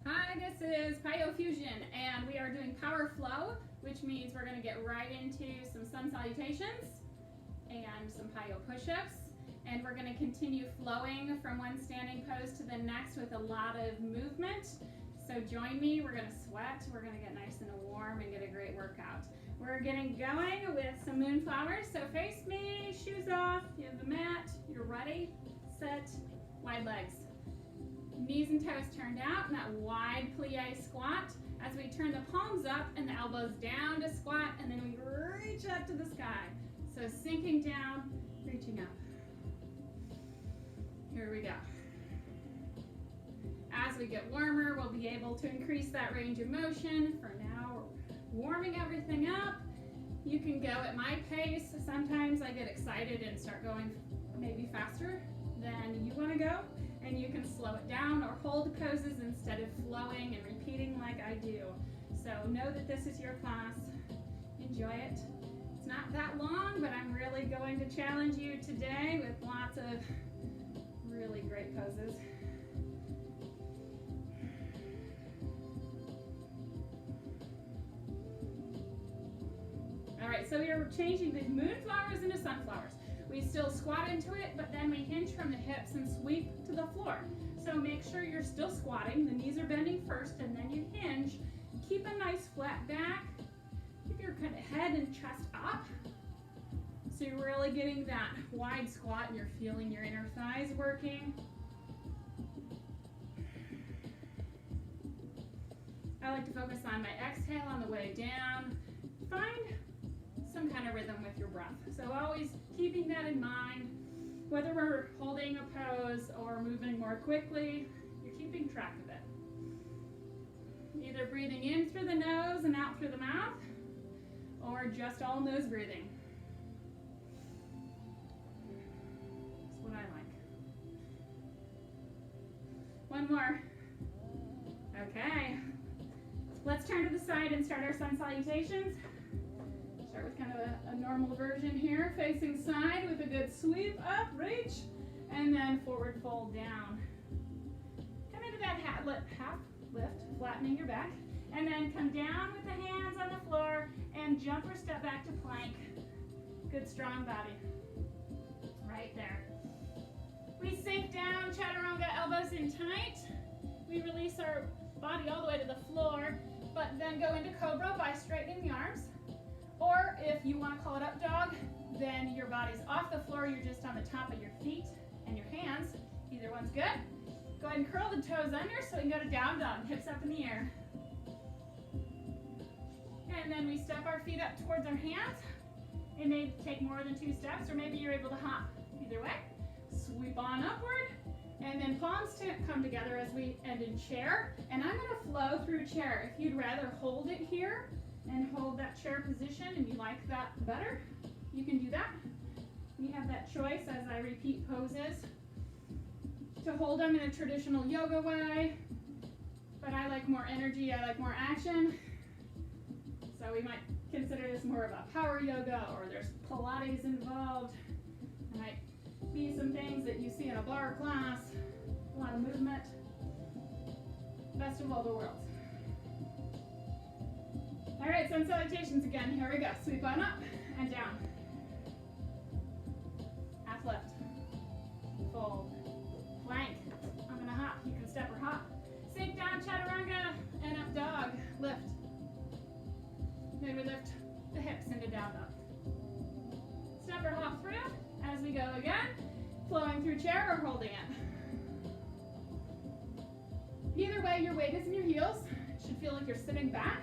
Hi, this is PiYo Fusion, and we are doing power flow, which means we're going to get right into some sun salutations and some PiYo push-ups, and we're going to continue flowing from one standing pose to the next with a lot of movement. So join me, we're going to sweat, we're going to get nice and warm and get a great workout. We're getting going with some moonflowers, so face me, shoes off, you have the mat, you're ready, set, wide legs. Knees and toes turned out in that wide plie squat as we turn the palms up and the elbows down to squat, and then we reach up to the sky. So sinking down, reaching up. Here we go. As we get warmer, we'll be able to increase that range of motion. For now, we're warming everything up. You can go at my pace. Sometimes I get excited and start going maybe faster than you want to go. And you can slow it down or hold poses instead of flowing and repeating like I do. So know that this is your class. Enjoy it. It's not that long, but I'm really going to challenge you today with lots of really great poses. All right, so we are changing the moonflowers into sunflowers. We still squat into it, but then we hinge from the hips and sweep to the floor. So make sure you're still squatting. The knees are bending first, and then you hinge. Keep a nice flat back. Keep your kind of head and chest up. So you're really getting that wide squat, and you're feeling your inner thighs working. I like to focus on my exhale on the way down. Find some kind of rhythm with your breath. So always keeping that in mind, whether we're holding a pose or moving more quickly, you're keeping track of it. Either breathing in through the nose and out through the mouth, or just all nose breathing. That's what I like. One more. Okay. Let's turn to the side and start our sun salutations. Start with kind of a normal version here, facing side with a good sweep up, reach, and then forward fold down. Come into that half lift, flattening your back, and then come down with the hands on the floor and jump or step back to plank. Good strong body. Right there. We sink down, chaturanga, elbows in tight. We release our body all the way to the floor, but then go into cobra by straightening the arms. Or if you want to call it up dog, then your body's off the floor, you're just on the top of your feet and your hands. Either one's good. Go ahead and curl the toes under so we can go to down dog, hips up in the air. And then we step our feet up towards our hands. It may take more than 2 steps, or maybe you're able to hop. Either way, sweep on upward, and then palms come together as we end in chair. And I'm going to flow through chair. If you'd rather hold it here and hold that chair position and you like that better, you can do that. You have that choice as I repeat poses to hold them in a traditional yoga way, but I like more energy, I like more action. So we might consider this more of a power yoga, or there's Pilates involved. There might be some things that you see in a bar class, a lot of movement. Best of all the worlds. All right, sun salutations again. Here we go. Sweep on up and down. Half lift. Fold. Plank. I'm going to hop. You can step or hop. Sink down, chaturanga, and up dog. Lift. Then we lift the hips into down dog. Step or hop through as we go again. Flowing through chair or holding it. Either way, your weight is in your heels. It should feel like you're sitting back.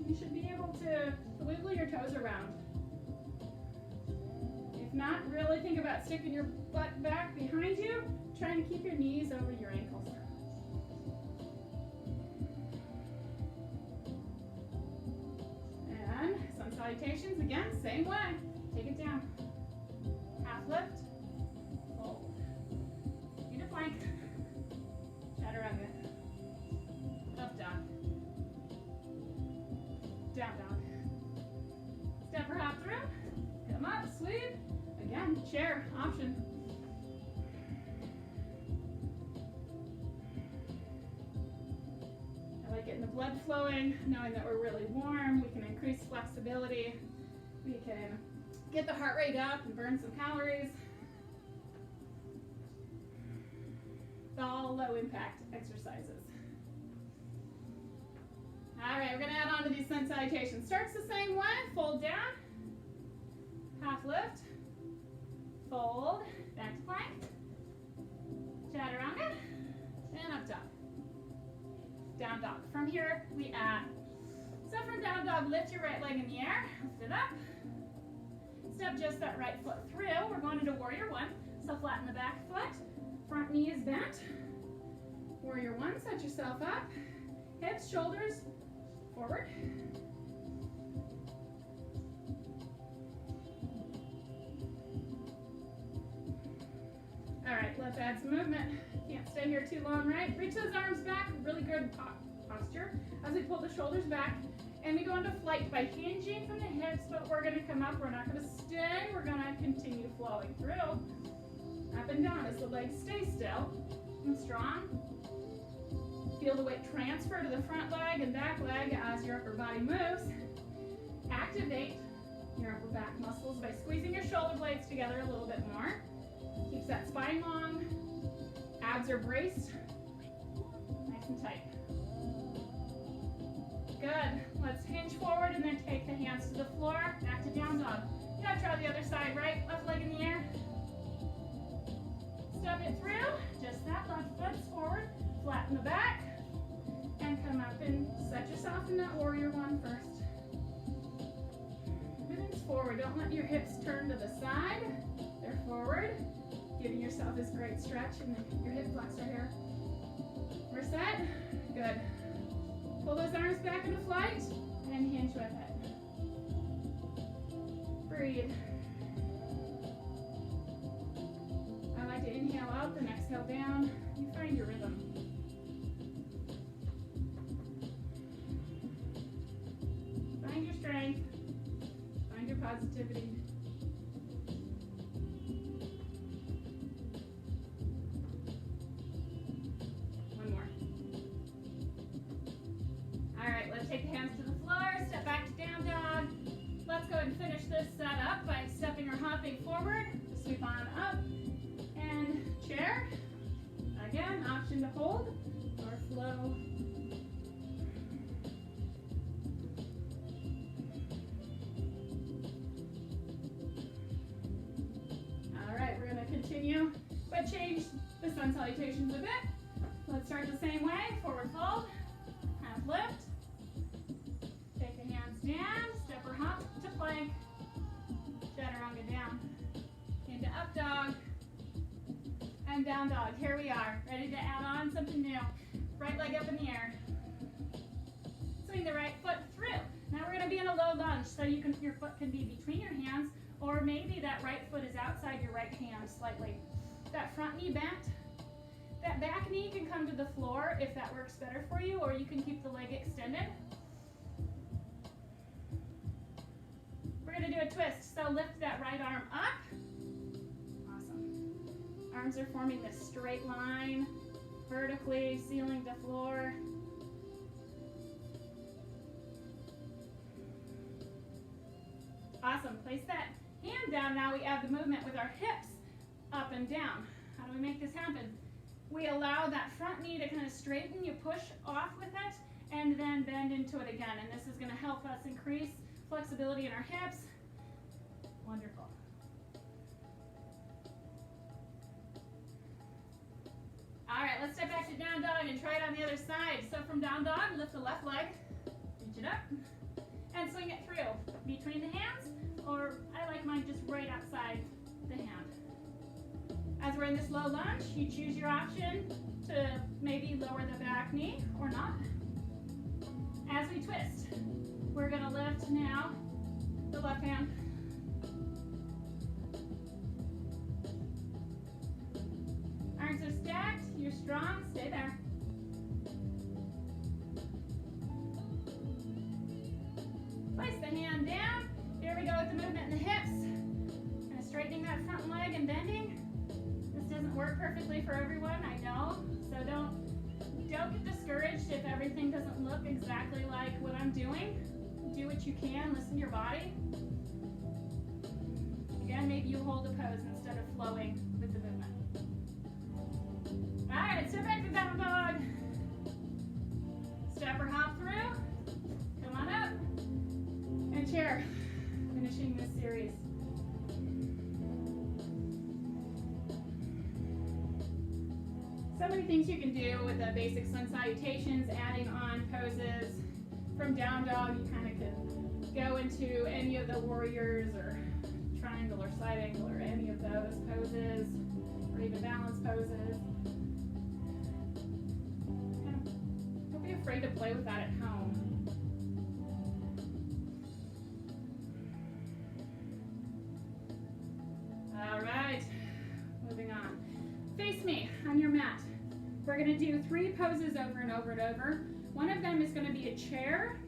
You should be able to wiggle your toes around. If not, really think about sticking your butt back behind you, trying to keep your knees over your ankles. And sun salutations again, same way. Take it down. Half lift, fold. Into plank. Chaturanga. Up dog. Down dog. Step or hop through. Come up, sweep. Again, chair option. getting the blood flowing, knowing that we're really warm. We can increase flexibility. We can get the heart rate up and burn some calories. All low impact exercises. All right, we're gonna add on to these sun salutations. Starts the same way, fold down, half lift, fold, back to plank, chaturanga, and up dog. Down dog. From here, we add. So from down dog, lift your right leg in the air, lift it up, step just that right foot through. We're going into warrior one, so flatten the back foot, front knee is bent. Warrior one, set yourself up, hips, shoulders, forward. All right, let's add some movement. Can't stay here too long, right? Reach those arms back, really good posture as we pull the shoulders back. And we go into flight by hinging from the hips, but we're gonna come up, we're not gonna stay, we're gonna continue flowing through. Up and down as the legs stay still and strong. Feel the weight transfer to the front leg and back leg as your upper body moves. Activate your upper back muscles by squeezing your shoulder blades together a little bit more. Keeps that spine long. Abs are braced. Nice and tight. Good. Let's hinge forward and then take the hands to the floor. Back to down dog. You gotta try the other side, right? Left leg in the air. Step it through. Just that left foot's forward. Flatten the back. And come up and set yourself in that warrior one first. Everything's forward. Don't let your hips turn to the side. They're forward. Giving yourself this great stretch in your hip flexor here. We're set. Good. Pull those arms back into flight and hinge with it. Breathe. I like to inhale up and exhale down. You find your rhythm. Find your strength. Find your positivity. One more. All right, let's take the hands to the floor, step back to down dog. Let's go ahead and finish this set up by stepping or hopping forward, sweep on up, and chair. Again, option to hold or flow. All right, we're gonna continue, but change the sun salutations a bit. Let's start the same way, forward fold, half lift. Take the hands down, step or hop to plank, chaturanga down, into up dog, and down dog. Here we are, ready to add on something new. Right leg up in the air. Swing the right foot through. Now we're gonna be in a low lunge, so your foot can be between your hands, or maybe that right foot is outside your right hand slightly. That front knee bent. That back knee can come to the floor if that works better for you, or you can keep the leg extended. We're gonna do a twist, so lift that right arm up. Awesome. Arms are forming this straight line, vertically, ceiling to floor. Awesome, place that hand down. Now we add the movement with our hips up and down. How do we make this happen? We allow that front knee to kind of straighten, you push off with it, and then bend into it again. And this is gonna help us increase flexibility in our hips. Wonderful. All right, let's step back to down dog and try it on the other side. So from down dog, lift the left leg, reach it up, and swing it through between the hands, or I like mine just right outside the hand. As we're in this low lunge, you choose your option to maybe lower the back knee or not. As we twist, we're gonna lift now the left hand. Arms are stacked, you're strong, stay there. Place the hand down. Here we go with the movement in the hips. Kind of straightening that front leg and bending. This doesn't work perfectly for everyone, I know, so don't get discouraged. discouraged if everything doesn't look exactly like what I'm doing. Do what you can, listen to your body. Again, maybe you hold a pose instead of flowing with the movement. All right, step back to down dog. Step or hop through. Come on up. And chair. Finishing this series. So many things you can do with the basic sun salutations, adding on poses. From down dog, you kind of can go into any of the warriors or triangle or side angle or any of those poses, or even balance poses. Don't be afraid to play with that at home. All right, moving on. Face me on your mat. We're going to do 3 poses over and over and over. One of them is going to be a chair.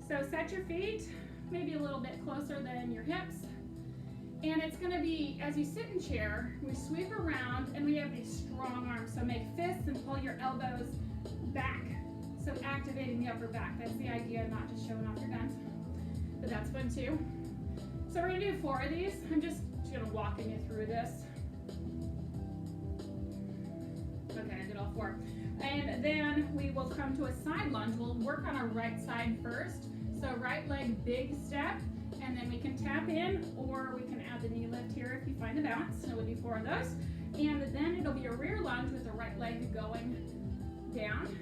So set your feet maybe a little bit closer than your hips. And it's going to be, as you sit in chair, we sweep around and we have these strong arms. So make fists and pull your elbows back. So activating the upper back. That's the idea, not just showing off your guns. But that's fun too. So we're going to do 4 of these. I'm just going to walk you through this. Okay, I did all 4. And then we will come to a side lunge. We'll work on our right side first. So right leg, big step, and then we can tap in, or we can add the knee lift here if you find the balance. So we'll do 4 of those. And then it'll be a rear lunge with the right leg going down.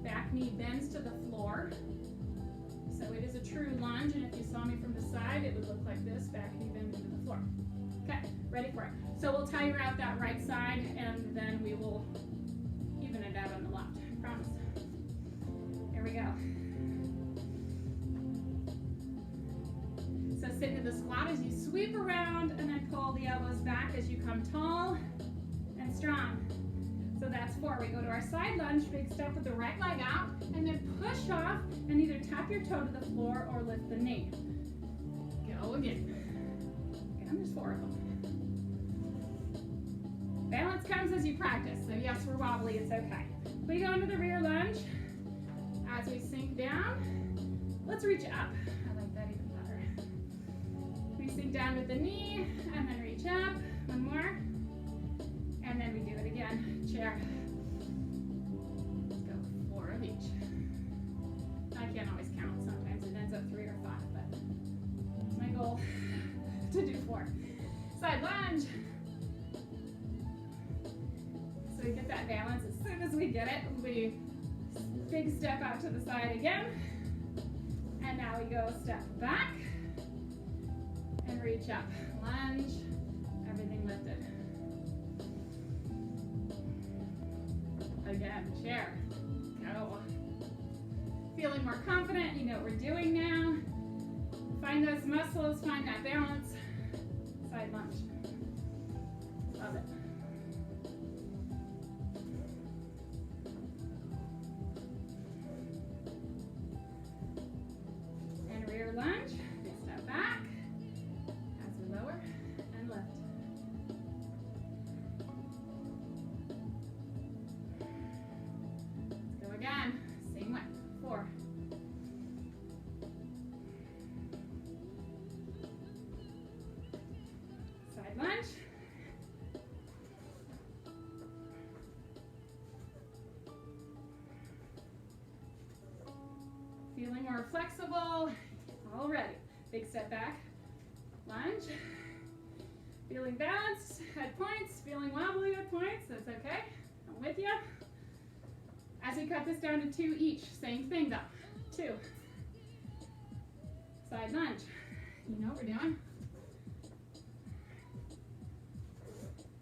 Back knee bends to the floor. So it is a true lunge, and if you saw me from the side, it would look like this, back knee bending to the floor. Okay, ready for it. So we'll tire out that right side, and then we will even it out on the left. I promise. Here we go. So sit into the squat as you sweep around, and then pull the elbows back as you come tall and strong. So that's 4. We go to our side lunge, big step with the right leg out, and then push off and either tap your toe to the floor or lift the knee. Go again. Again, there's 4 of them. Balance comes as you practice, so yes, we're wobbly, it's okay. We go into the rear lunge. As we sink down, let's reach up. I like that even better. We sink down with the knee, and then reach up. One more. And then we do it again. Chair. Let's go 4 of each. I can't always count. Sometimes it ends up 3 or 5, but it's my goal to do 4. Side lunge. So we get that balance as soon as we get it. We big step out to the side again. And now we go a step back and reach up. Lunge. Everything lifted. Again, chair. Go. Feeling more confident, you know what we're doing now. Find those muscles, find that balance. Side lunge. Love it. And rear lunge. Big step back. As we lower and lift. Again, same way. 4. Side lunge. Feeling more flexible already. Big step back. Lunge. Feeling balanced at points. Feeling wobbly at points. That's okay. I'm with you. As we cut this down to 2 each, same thing though. 2. Side lunge. You know what we're doing.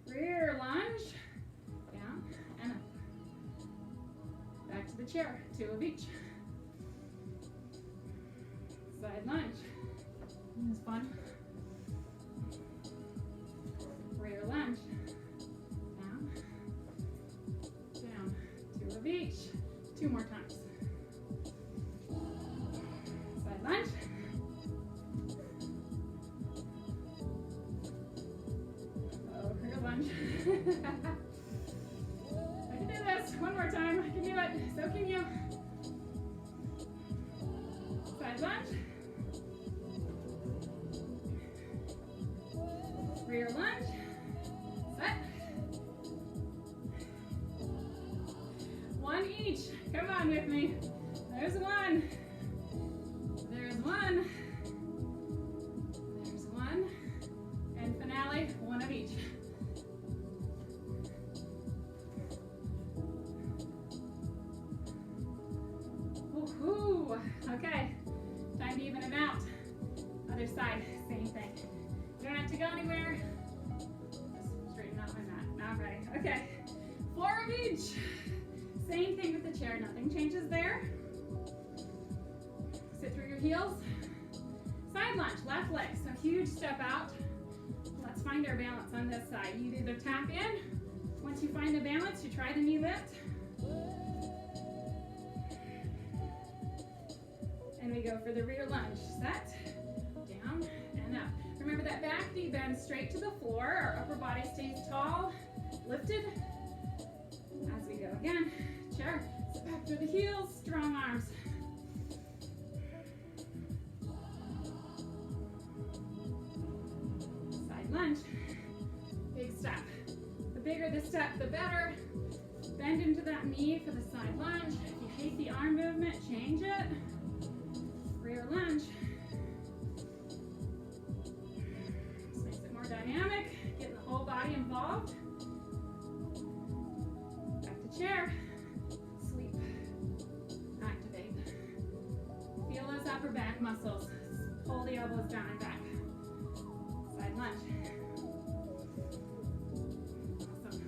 Rear lunge. Down and up. Back to the chair. 2 of each. Side lunge. This is fun. Rear lunge. Down. Down. 2 of each. 2 more times. Side lunge. Oh, rear lunge. I can do this. So can you. Side lunge. Rear lunge. Set. One each. Come on with me. There's one. There's one. There's one. And finale, one of each. Woohoo! Okay, time to even it out. Other side, same thing. You don't have to go anywhere. Just straighten out my mat. All right, okay. 4 of each. Same thing with the chair, nothing changes there. Sit through your heels. Side lunge, left leg, so huge step out. Let's find our balance on this side. You either tap in. Once you find the balance, you try the knee lift. And we go for the rear lunge. Set, down, and up. Remember that back knee bends straight to the floor. Our upper body stays tall, lifted. As we go again, chair, sit back through the heels, strong arms. Side lunge, big step. The bigger the step, the better. Bend into that knee for the side lunge. If you hate the arm movement, change it. Rear lunge. This makes it more dynamic, getting the whole body involved. Back to chair. Sweep. Activate. Feel those upper back muscles. Pull the elbows down and back. Side lunge. Awesome.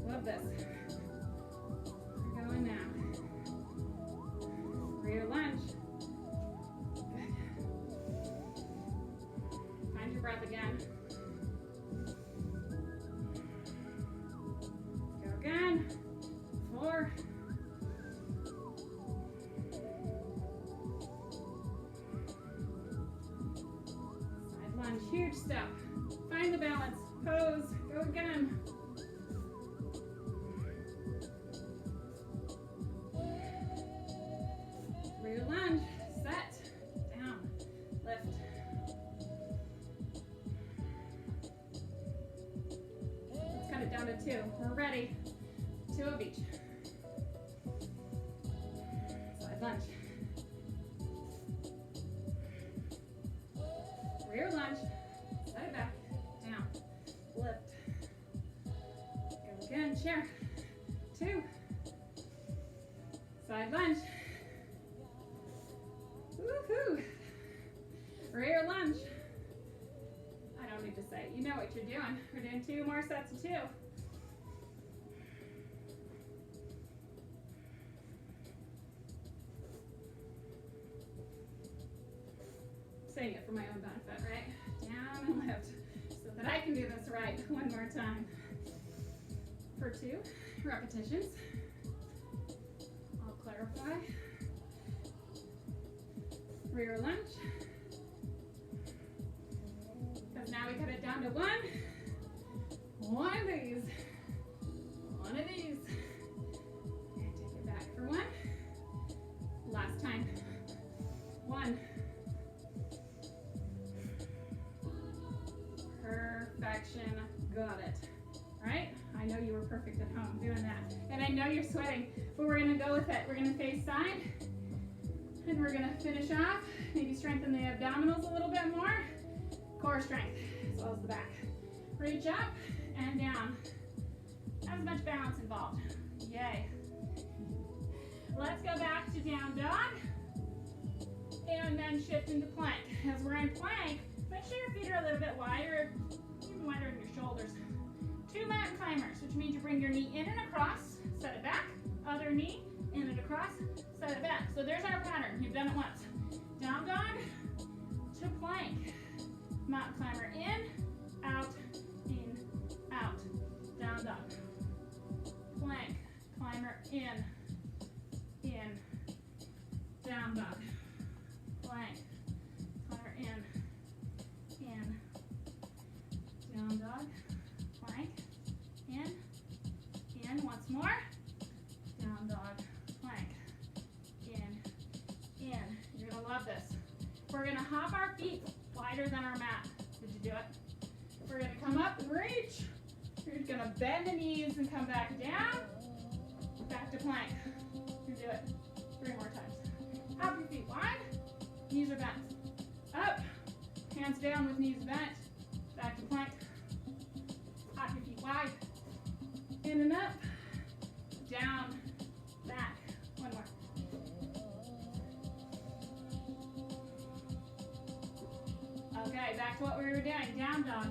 Love this. We're going now. Rear lunge. Good. Find your breath again. Go again. 4. Side lunge, huge step. Find the balance. Pose. Go again. Rear lunge. Set. Down. Lift. Let's cut it down to 2. We're ready. 2 of each. Side lunge. Rear lunge. Set it back. Down. Lift. Go again. Chair. 2. Side lunge. Woohoo! Rear lunge. I don't need to say it. You know what you're doing. We're doing 2 more sets of 2. Saying it for my own benefit, right? Down and lift. So that I can do this right one more time. For 2 repetitions. I'll clarify. Rear lunge. Because now we cut it down to 1. One of these. One of these. And take it back for 1. Last time. 1. Perfection. Got it. Right? I know you were perfect at home doing that. And I know you're sweating, but we're going to go with it. We're going to face side. And we're going to finish off. Maybe strengthen the abdominals a little bit more. Core strength, as well as the back. Reach up and down. Not as much balance involved. Yay. Let's go back to down dog. And then shift into plank. As we're in plank, make sure your feet are a little bit wider, even wider than your shoulders. 2 mountain climbers, which means you bring your knee in and across, set it back, other knee, in and across, set it back. So there's our pattern. You've done it once. Down dog to plank. Mountain climber in, out, down dog. Plank, climber in, down dog. Plank, climber in, down dog. Plank, in, once more, down We're gonna hop our feet wider than our mat. Did you do it? We're gonna come up and reach. You're gonna bend the knees and come back down. Back to plank. You do it 3 more times. Hop your feet wide. Knees are bent. Up. Hands down with knees bent. Back to plank. Hop your feet wide. In and up. Down. Back. One more. Okay, back to what we were doing. Down dog.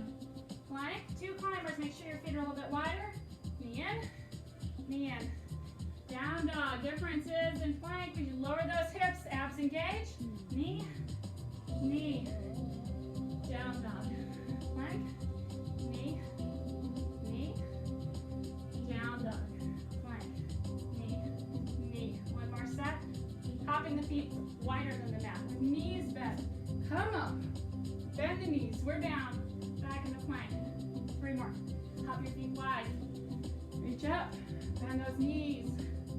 Plank. 2 climbers. Make sure your feet are a little bit wider. Knee in. Knee in. Down dog. Difference is in plank, as you lower those hips, abs engage. Knee. Knee. Down dog. Plank. Knee. Knee. Down dog. Plank. Knee. Knee. One more set. Hopping the feet wider than the mat. With knees bent. Come up. Bend the knees. We're down. Back in the plank. 3 more. Hop your feet wide. Reach up. Bend those knees.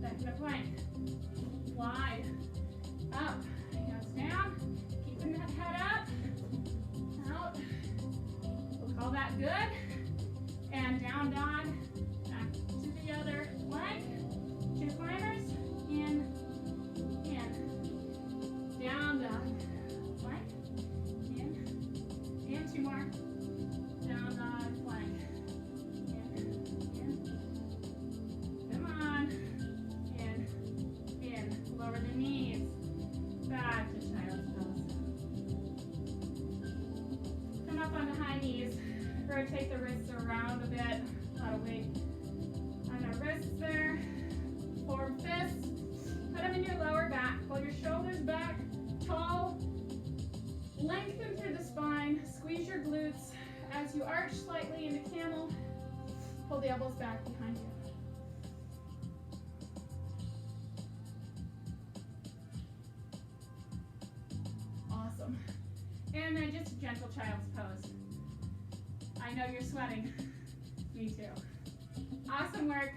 Back in the plank. Wide. Up. Hands down. Keeping that head up. Out. We'll call that good. And down dog. Back to the other plank. 2 climbers. In. Down dog. Plank. In. 2 more. Down dog. Plank. In. Come on. In. Lower the knees. Back to child's pose. Come up onto high knees. Rotate the wrists around a bit. A lot of weight on the wrists there. Form fists. Put them in your lower back. Pull your shoulders back. Tall. Lengthen through the spine. Squeeze your glutes. As you arch slightly into camel, pull the elbows back behind you. Awesome. And then just a gentle child's pose. I know you're sweating. Me too. Awesome work.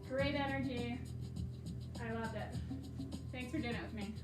Great energy. I loved it. Thanks for doing it with me.